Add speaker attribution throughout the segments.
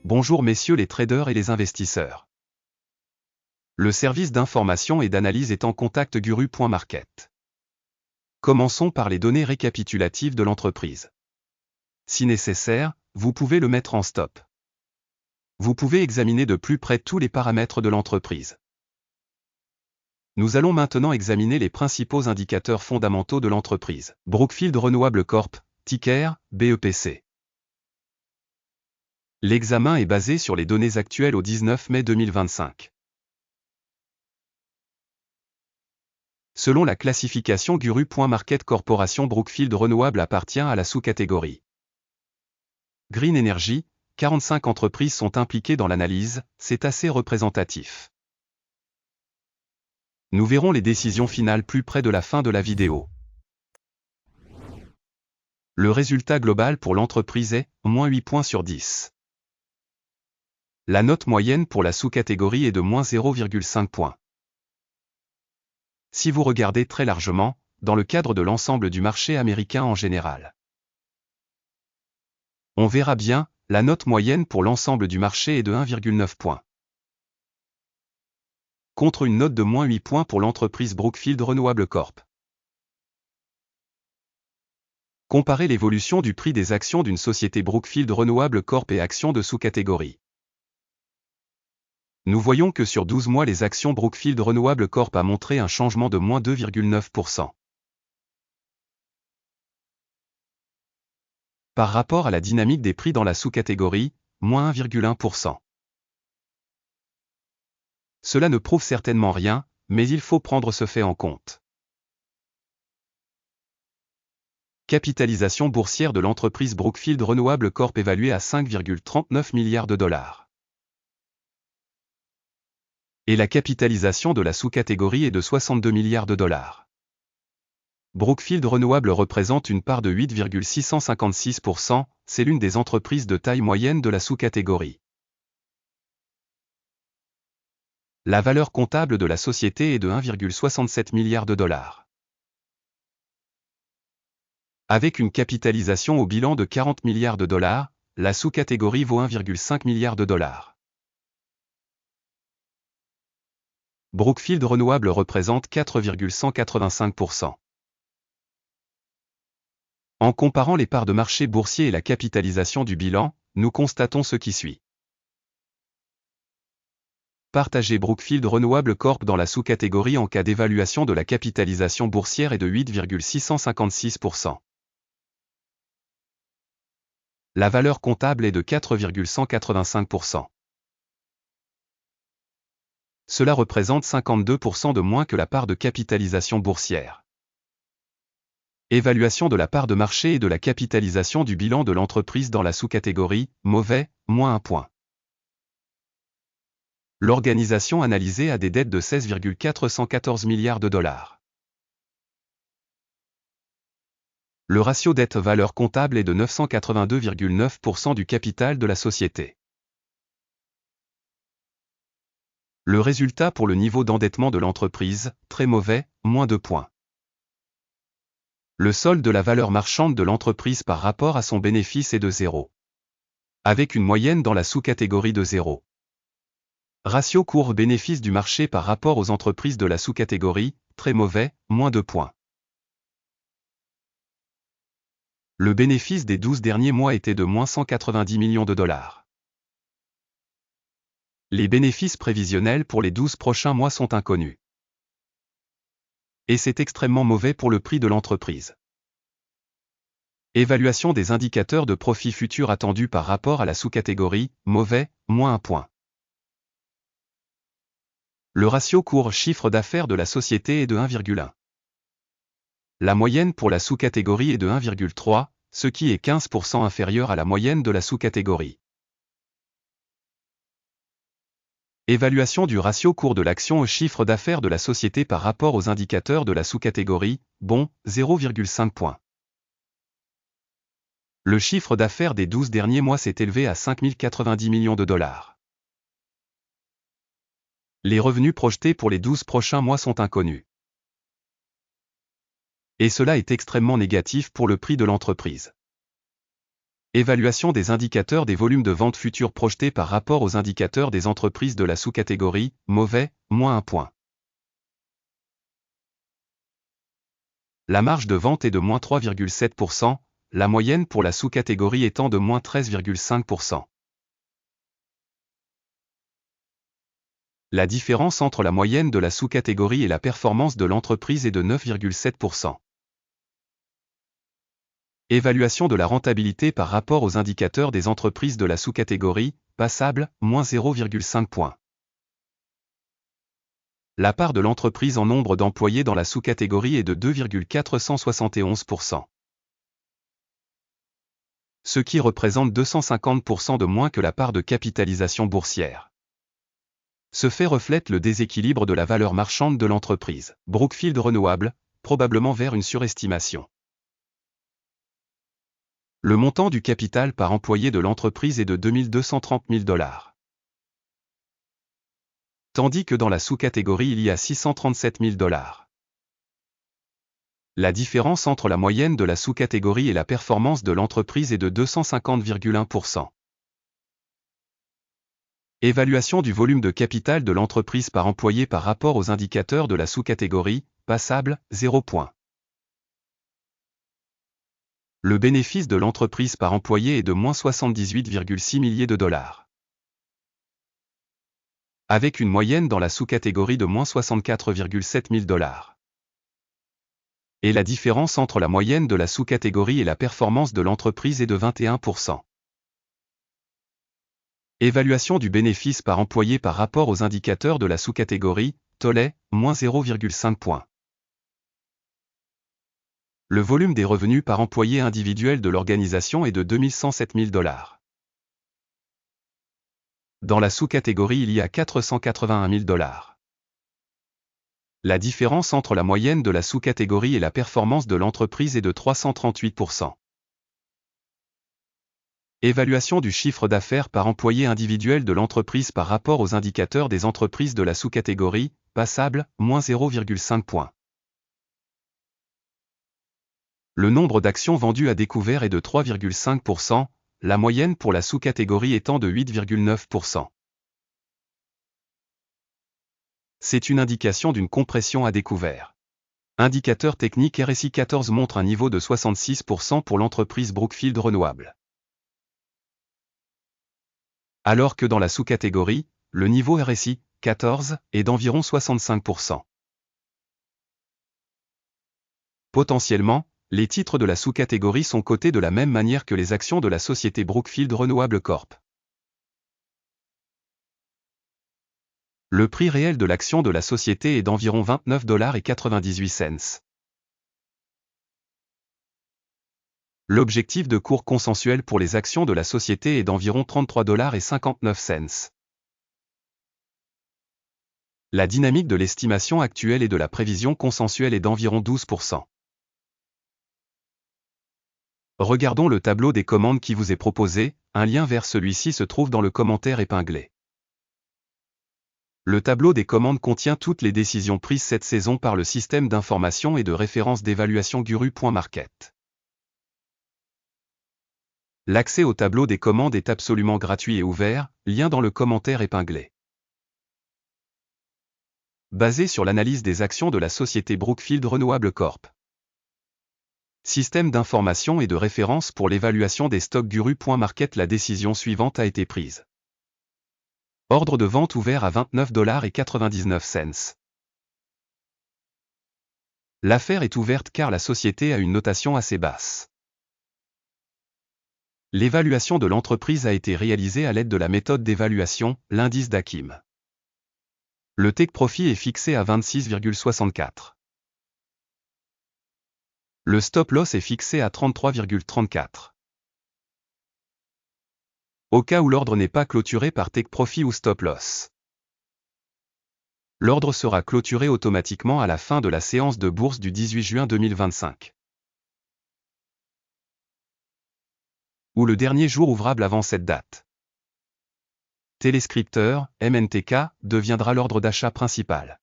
Speaker 1: Bonjour messieurs les traders et les investisseurs. Le service d'information et d'analyse est en contact Guru.market. Commençons par les données récapitulatives de l'entreprise. Si nécessaire, vous pouvez le mettre en stop. Vous pouvez examiner de plus près tous les paramètres de l'entreprise. Nous allons maintenant examiner les principaux indicateurs fondamentaux de l'entreprise. Brookfield Renewable Corp, ticker, BEPC. L'examen est basé sur les données actuelles au 19 mai 2025. Selon la classification Guru.market Corporation, Brookfield Renewable appartient à la sous-catégorie Green Energy. 45 entreprises sont impliquées dans l'analyse, c'est assez représentatif. Nous verrons les décisions finales plus près de la fin de la vidéo. Le résultat global pour l'entreprise est moins 8 points sur 10. La note moyenne pour la sous-catégorie est de moins 0,5 points. Si vous regardez très largement, dans le cadre de l'ensemble du marché américain en général, on verra bien, la note moyenne pour l'ensemble du marché est de 1,9 points. Contre une note de moins 8 points pour l'entreprise Brookfield Renewable Corp. Comparez l'évolution du prix des actions d'une société Brookfield Renewable Corp et actions de sous-catégorie. Nous voyons que sur 12 mois les actions Brookfield Renewable Corp a montré un changement de moins 2,9%. Par rapport à la dynamique des prix dans la sous-catégorie, moins 1,1%. Cela ne prouve certainement rien, mais il faut prendre ce fait en compte. Capitalisation boursière de l'entreprise Brookfield Renewable Corp évaluée à 5,39 milliards de dollars. Et la capitalisation de la sous-catégorie est de 62 milliards de dollars. Brookfield Renewable représente une part de 8,656%, c'est l'une des entreprises de taille moyenne de la sous-catégorie. La valeur comptable de la société est de 1,67 milliard de dollars. Avec une capitalisation au bilan de 40 milliards de dollars, la sous-catégorie vaut 1,5 milliard de dollars. Brookfield Renewable représente 4,185%. En comparant les parts de marché boursier et la capitalisation du bilan, nous constatons ce qui suit. Partager Brookfield Renewable Corp dans la sous-catégorie en cas d'évaluation de la capitalisation boursière est de 8,656%. La valeur comptable est de 4,185%. Cela représente 52% de moins que la part de capitalisation boursière. Évaluation de la part de marché et de la capitalisation du bilan de l'entreprise dans la sous-catégorie, mauvais, moins 1 point. L'organisation analysée a des dettes de 16,414 milliards de dollars. Le ratio dette-valeur comptable est de 982,9% du capital de la société. Le résultat pour le niveau d'endettement de l'entreprise, très mauvais, moins 2 points. Le solde de la valeur marchande de l'entreprise par rapport à son bénéfice est de 0. Avec une moyenne dans la sous-catégorie de 0. Ratio cours-bénéfice du marché par rapport aux entreprises de la sous-catégorie, très mauvais, moins 2 points. Le bénéfice des 12 derniers mois était de moins 190 millions de dollars. Les bénéfices prévisionnels pour les 12 prochains mois sont inconnus. Et c'est extrêmement mauvais pour le prix de l'entreprise. Évaluation des indicateurs de profit futur attendus par rapport à la sous-catégorie, mauvais, moins 1 point. Le ratio cours-chiffre d'affaires de la société est de 1,1. La moyenne pour la sous-catégorie est de 1,3, ce qui est 15% inférieur à la moyenne de la sous-catégorie. Évaluation du ratio cours de l'action au chiffre d'affaires de la société par rapport aux indicateurs de la sous-catégorie, bon, 0,5 points. Le chiffre d'affaires des 12 derniers mois s'est élevé à 5 090 millions de dollars. Les revenus projetés pour les 12 prochains mois sont inconnus. Et cela est extrêmement négatif pour le prix de l'entreprise. Évaluation des indicateurs des volumes de vente futurs projetés par rapport aux indicateurs des entreprises de la sous-catégorie, mauvais, -1 point. La marge de vente est de -3,7%, la moyenne pour la sous-catégorie étant de -13,5%. La différence entre la moyenne de la sous-catégorie et la performance de l'entreprise est de 9,7%. Évaluation de la rentabilité par rapport aux indicateurs des entreprises de la sous-catégorie, passable, -0,5 points. La part de l'entreprise en nombre d'employés dans la sous-catégorie est de 2,471%. Ce qui représente 250% de moins que la part de capitalisation boursière. Ce fait reflète le déséquilibre de la valeur marchande de l'entreprise. Brookfield Renewable, probablement vers une surestimation. Le montant du capital par employé de l'entreprise est de 2 230 000 $. Tandis que dans la sous-catégorie il y a 637 000 $. La différence entre la moyenne de la sous-catégorie et la performance de l'entreprise est de 250,1%. Évaluation du volume de capital de l'entreprise par employé par rapport aux indicateurs de la sous-catégorie, passable, 0 point. Le bénéfice de l'entreprise par employé est de -78,6 milliers de $. Avec une moyenne dans la sous-catégorie de -64,7 000 $. Et la différence entre la moyenne de la sous-catégorie et la performance de l'entreprise est de 21%. Évaluation du bénéfice par employé par rapport aux indicateurs de la sous-catégorie, Tollet, -0,5 points. Le volume des revenus par employé individuel de l'organisation est de 2107 000 $. Dans la sous-catégorie il y a 481 000 $. La différence entre la moyenne de la sous-catégorie et la performance de l'entreprise est de 338%. Évaluation du chiffre d'affaires par employé individuel de l'entreprise par rapport aux indicateurs des entreprises de la sous-catégorie, passable, -0,5 points. Le nombre d'actions vendues à découvert est de 3,5%, la moyenne pour la sous-catégorie étant de 8,9%. C'est une indication d'une compression à découvert. Indicateur technique RSI 14 montre un niveau de 66% pour l'entreprise Brookfield Renewable. Alors que dans la sous-catégorie, le niveau RSI 14 est d'environ 65%. Potentiellement, les titres de la sous-catégorie sont cotés de la même manière que les actions de la société Brookfield Renewable Corp. Le prix réel de l'action de la société est d'environ 29,98 $. L'objectif de cours consensuel pour les actions de la société est d'environ 33,59 $. La dynamique de l'estimation actuelle et de la prévision consensuelle est d'environ 12%. Regardons le tableau des commandes qui vous est proposé, un lien vers celui-ci se trouve dans le commentaire épinglé. Le tableau des commandes contient toutes les décisions prises cette saison par le système d'information et de référence d'évaluation Guru.market. L'accès au tableau des commandes est absolument gratuit et ouvert, lien dans le commentaire épinglé. Basé sur l'analyse des actions de la société Brookfield Renewable Corp. Système d'information et de référence pour l'évaluation des stocks Guru.market. La décision suivante a été prise. Ordre de vente ouvert à 29,99 $. L'affaire est ouverte car la société a une notation assez basse. L'évaluation de l'entreprise a été réalisée à l'aide de la méthode d'évaluation, l'indice d'Akim. Le take profit est fixé à 26,64. Le stop loss est fixé à 33,34. Au cas où l'ordre n'est pas clôturé par take profit ou stop loss, l'ordre sera clôturé automatiquement à la fin de la séance de bourse du 18 juin 2025. Ou le dernier jour ouvrable avant cette date. Téléscripteur, MNTK, deviendra l'ordre d'achat principal.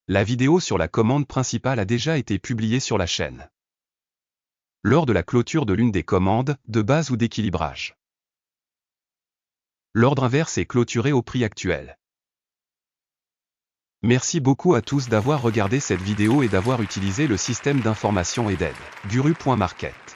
Speaker 1: La vidéo sur la commande principale a déjà été publiée sur la chaîne. lors de la clôture de l'une des commandes, de base ou d'équilibrage. L'ordre inverse est clôturé au prix actuel. Merci beaucoup à tous d'avoir regardé cette vidéo et d'avoir utilisé le système d'information et d'aide, Guru.market.